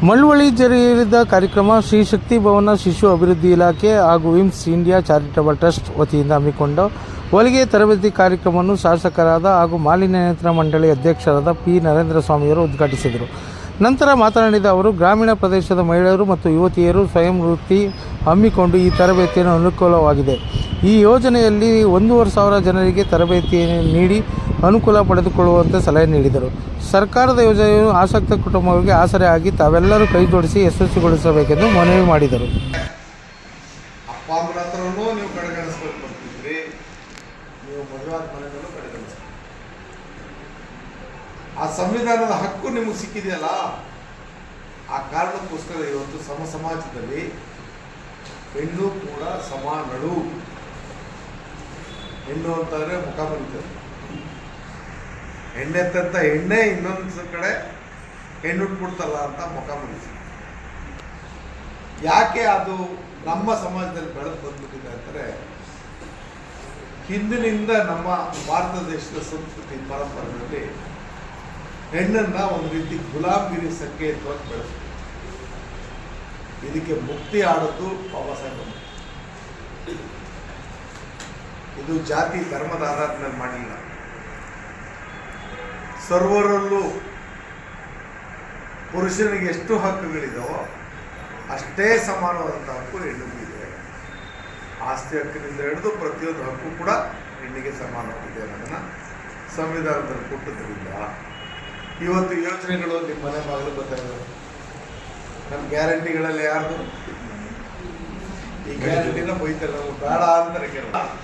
ಮಳವಳ್ಳಿ ಜರುಗಿದ ಕಾರ್ಯಕ್ರಮ ಶ್ರೀ ಶಕ್ತಿ ಭವನ ಶಿಶು ಅಭಿವೃದ್ಧಿ ಇಲಾಖೆ ಹಾಗೂ ವಿಮ್ಸ್ ಇಂಡಿಯಾ ಚಾರಿಟಬಲ್ ಟ್ರಸ್ಟ್ ವತಿಯಿಂದ ಹಮ್ಮಿಕೊಂಡ ಹೊಲಿಗೆ ತರಬೇತಿ ಕಾರ್ಯಕ್ರಮವನ್ನು ಶಾಸಕರಾದ ಹಾಗೂ ಮಾಲಿನ್ಯ ನಿಯಂತ್ರಣ ಮಂಡಳಿ ಅಧ್ಯಕ್ಷರಾದ ಪಿ ನರೇಂದ್ರ ಸ್ವಾಮಿಯವರು ಉದ್ಘಾಟಿಸಿದರು. ನಂತರ ಮಾತನಾಡಿದ ಅವರು, ಗ್ರಾಮೀಣ ಪ್ರದೇಶದ ಮಹಿಳೆಯರು ಮತ್ತು ಯುವತಿಯರು ಸ್ವಯಂ ವೃತ್ತಿ ಹಮ್ಮಿಕೊಂಡು ಈ ತರಬೇತಿಯನ್ನು ಅನುಕೂಲವಾಗಿದೆ. ಈ ಯೋಜನೆಯಲ್ಲಿ 1,500 ಜನರಿಗೆ ತರಬೇತಿ ನೀಡಿ ಅನುಕೂಲ ಪಡೆದುಕೊಳ್ಳುವಂತೆ ಸಲಹೆ ನೀಡಿದರು. ಸರ್ಕಾರದ ಯೋಜನೆಯು ಆಸಕ್ತ ಕುಟುಂಬಗಳಿಗೆ ಆಸರೆ ಆಗಿ ತಾವೆಲ್ಲರೂ ಕೈ ಜೋಡಿಸಿ ಯಶಸ್ವಿಗೊಳಿಸಬೇಕೆಂದು ಮನವಿ ಮಾಡಿದರು. ಅಪ್ಪ ಅಮ್ಮನ ಹತ್ರನೂ ನೀವು ಕಡೆಗಣಿಸ್ಬೇಕು ಬರ್ತಿದ್ರಿ, ನೀವು ಮದುವಾದ ಮನೆಯಲ್ಲೂ ಕಡೆಗಣಿಸ್ಬೇಕು. ಆ ಸಂವಿಧಾನದ ಹಕ್ಕು ನಿಮಗೆ ಸಿಕ್ಕಿದೆಯಲ್ಲ, ಆ ಕಾರಣಕ್ಕೋಸ್ಕರ ಇವತ್ತು ಸಮಾಜದಲ್ಲಿ ಹೆಣ್ಣು ಕೂಡ ಸಮಾನಳು. ಹೆಣ್ಣು ಅಂತಂದರೆ ಮುಖ ಬರೀತಾರೆ, ಹೆಣ್ಣೆತ್ತಂತ ಹೆಣ್ಣೆ ಇನ್ನೊಂದು ಕಡೆ ಹೆಣ್ಣುಟ್ಬಿಡ್ತಲ್ಲ ಅಂತ ಮುಖ ಬರೀತಾರೆ. ಯಾಕೆ ಅದು ನಮ್ಮ ಸಮಾಜದಲ್ಲಿ ಬೆಳೆದು ಬಂದ್ಬಿಟ್ಟಿದೆ ಅಂದರೆ, ಹಿಂದಿನಿಂದ ನಮ್ಮ ಭಾರತ ದೇಶದ ಸಂಸ್ಕೃತಿ ಪರಂಪರೆಯಲ್ಲಿ ಹೆಣ್ಣನ್ನು ಒಂದು ರೀತಿ ಗುಲಾಮಗಿರಿ ಸಂಕೇತವಾಗಿ ಬೆಳೆಸ್ತೀವಿ. ಇದಕ್ಕೆ ಮುಕ್ತಿ ಆಡೋದು ಬಾಬಾ ಸಾಹೇಬ್ ಅಂಬೇಡ್ಕರ್. ಇದು ಜಾತಿ ಧರ್ಮದ ಆಧಾರದ ಮೇಲೆ ಮಾಡಲಿಲ್ಲ. ಸರ್ವರಲ್ಲೂ ಪುರುಷನಿಗೆ ಎಷ್ಟು ಹಕ್ಕುಗಳಿದಾವೋ ಅಷ್ಟೇ ಸಮಾನವಾದಂಥ ಹಕ್ಕು ಹೆಣ್ಣಿಗಿದೆ. ಆಸ್ತಿ ಹಕ್ಕಿನಿಂದ ಹಿಡಿದು ಪ್ರತಿಯೊಂದು ಹಕ್ಕು ಕೂಡ ಹೆಣ್ಣಿಗೆ ಸಮಾನವಾಗಿದೆ ಅನ್ನೋದನ್ನು ಸಂವಿಧಾನದಲ್ಲಿ ಕೊಟ್ಟದ್ರಿಂದ ಇವತ್ತು ಯೋಜನೆಗಳು ನಿಮ್ಮ ಮನೆ ಬಾಗಿಲು ಗೊತ್ತಾಗಲ್ಲ. ನಮ್ಮ ಗ್ಯಾರಂಟಿಗಳಲ್ಲಿ ಯಾರ್ದು ಈ ಗ್ಯಾರಂಟಿನ ಬೈತಾರೆ, ನಾವು ಬೇಡ ಅಂತಾರೆ.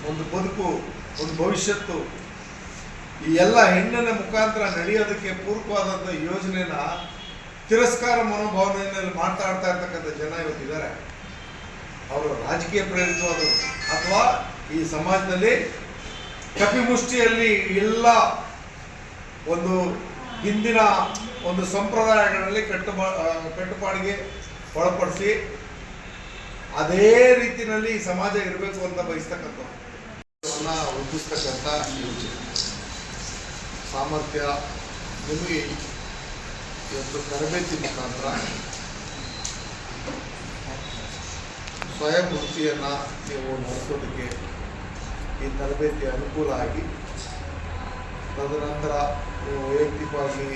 ಒಂದು ಬದುಕು, ಒಂದು ಭವಿಷ್ಯತ್ತು, ಈ ಎಲ್ಲ ಹೆಣ್ಣಿನ ಮುಖಾಂತರ ನಡೆಯೋದಕ್ಕೆ ಪೂರಕವಾದಂಥ ಯೋಜನೆನ ತಿರಸ್ಕಾರ ಮನೋಭಾವನೆಯಲ್ಲಿ ಮಾತಾಡ್ತಾ ಇರ್ತಕ್ಕಂಥ ಜನ ಇವತ್ತಿದ್ದಾರೆ. ಅವರು ರಾಜಕೀಯ ಪ್ರೇರಿತವಾದವರು ಅಥವಾ ಈ ಸಮಾಜದಲ್ಲಿ ಕಪಿಮುಷ್ಟಿಯಲ್ಲಿ ಎಲ್ಲ ಒಂದು ಹಿಂದಿನ ಒಂದು ಸಂಪ್ರದಾಯಗಳಲ್ಲಿ ಕಟ್ಟುಪಾಡಿಗೆ ಒಳಪಡಿಸಿ ಅದೇ ರೀತಿಯಲ್ಲಿ ಈ ಸಮಾಜ ಇರಬೇಕು ಅಂತ ಬಯಸ್ತಕ್ಕಂಥವನ್ನ ರೂಪಿಸ್ತಕ್ಕಂಥ ಯೋಜನೆ ಸಾಮರ್ಥ್ಯ ನಿಮಗೆ ಇವತ್ತು ತರಬೇತಿ ಮುಖಾಂತರ ಸ್ವಯಂ ವೃತ್ತಿಯನ್ನು ನೀವು ನಡೆಸೋದಕ್ಕೆ ಈ ತರಬೇತಿ ಅನುಕೂಲ ಆಗಿ, ತದನಂತರ ನೀವು ವೈಯಕ್ತಿಕವಾಗಿ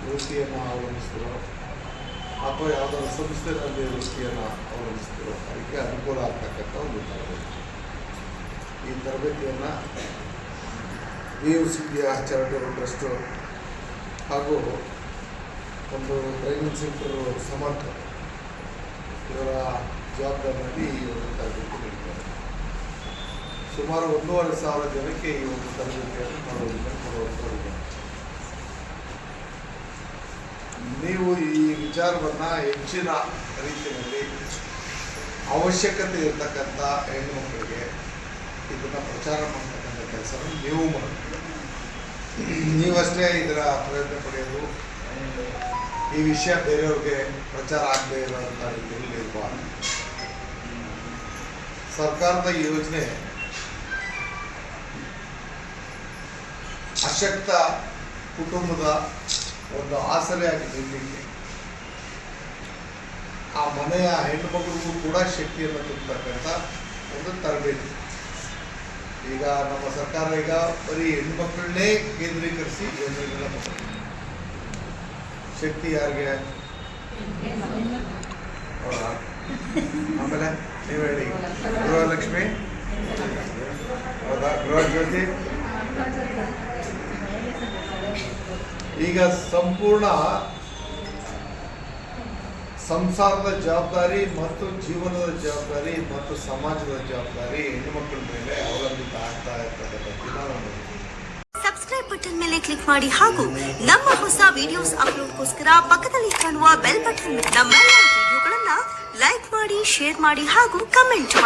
ವೃತ್ತಿಯನ್ನು ಅವಲಂಬಿಸ್ತಿರೋ ಅಥವಾ ಯಾವುದಾದ್ರು ಸಂಸ್ಥೆಗಳಲ್ಲಿ ವೃತ್ತಿಯನ್ನು ಅವಲಂಬಿಸ್ತಿರೋ ಅದಕ್ಕೆ ಅನುಕೂಲ ಆಗ್ತಕ್ಕಂಥ ಒಂದು ತರಬೇತಿ. ಈ ತರಬೇತಿಯನ್ನು ವಿಮ್ಸ್ ಇಂಡಿಯಾ ಚಾರಿಟಬಲ್ ಟ್ರಸ್ಟು ಹಾಗೂ ಒಂದು ಟ್ರೈನಿಂಗ್ ಸೆಂಟರ್ ಸಮರ್ಥ ಇವರ ಜವಾಬ್ದಾರಿಯಲ್ಲಿ ಈ ಒಂದು ತರಬೇತಿ ನೀಡಿದ್ದಾರೆ. ಸುಮಾರು 1,500 ಜನಕ್ಕೆ ಈ ಒಂದು ತರಬೇತಿಯನ್ನು ಕೊಡುವಂಥದ್ದು. ನೀವು ಈ ವಿಚಾರವನ್ನು ಹೆಚ್ಚಿನ ರೀತಿಯಲ್ಲಿ ಅವಶ್ಯಕತೆ ಇರತಕ್ಕಂಥ ಹೆಣ್ಣು ಮಕ್ಕಳಿಗೆ ಇದನ್ನು ಪ್ರಚಾರ ಮಾಡ್ತಕ್ಕಂಥ ಕೆಲಸವನ್ನು ನೀವು ಮಾಡಬೇಕು. ನೀವಷ್ಟೇ ಇದರ ಪ್ರಯತ್ನ ಪಡೆಯೋದು, ಈ ವಿಷಯ ಬೇರೆಯವ್ರಿಗೆ ಪ್ರಚಾರ ಆಗದೇ ಇರೋಂಥ ರೀತಿಯಲ್ಲಿ ಇರಬಾರ್ದು. ಸರ್ಕಾರದ ಈ ಯೋಜನೆ ಅಶಕ್ತ ಕುಟುಂಬದ ಒಂದು ಆಸರೆಯಾಗಿ ನಿಲ್ಲಲಿಕ್ಕೆ, ಆ ಮನೆಯ ಹೆಣ್ಣು ಮಗಳಿಗೂ ಕೂಡ ಶಕ್ತಿಯನ್ನು ತುಂಬತಕ್ಕಂಥ ಒಂದು ತರಬೇತಿ. ಈಗ ನಮ್ಮ ಸರ್ಕಾರ ಈಗ ಬರೀ ಹೆಣ್ಮಕ್ಳನ್ನೇ ಕೇಂದ್ರೀಕರಿಸಿ ಯೋಜನೆಗಳನ್ನ ಮಾಡ್ತಾರೆ. ಶಕ್ತಿ ಯಾರಿಗೆ? ಆಮೇಲೆ ನೀವು ಹೇಳಿ, ಗೃಹಲಕ್ಷ್ಮಿ ಹೌದಾ, ಗೃಹ ಜ್ಯೋತಿ. ಈಗ ಸಂಪೂರ್ಣ ಸಂಸಾರದ ಜವಾಬ್ದಾರಿ ಮತ್ತು ಜೀವನದ ಜವಾಬ್ದಾರಿ ಮತ್ತು ಸಮಾಜದ ಜವಾಬ್ದಾರಿ ಹೆಣ್ಣುಮಕ್ಕಳ ಮೇಲೆ ಅವಲಂಬಿತ ಆಗ್ತಾ ಇರ್ತಕ್ಕಂಥ ದಿನ. ಸಬ್ಸ್ಕ್ರೈಬ್ ಬಟನ್ ಮೇಲೆ ಕ್ಲಿಕ್ ಮಾಡಿ ಹಾಗೂ ನಮ್ಮ ಹೊಸ ವಿಡಿಯೋಸ್ ಅಪ್ಲೋಡ್ಗೋಸ್ಕರ ಪಕ್ಕದಲ್ಲಿ ಕಾಣುವ ಬೆಲ್ ಬಟನ್ ನಮ್ಮೆಲ್ಲ ವಿಡಿಯೋಗಳನ್ನ ಲೈಕ್ ಮಾಡಿ, ಶೇರ್ ಮಾಡಿ ಹಾಗೂ ಕಮೆಂಟ್ ಮಾಡಿ.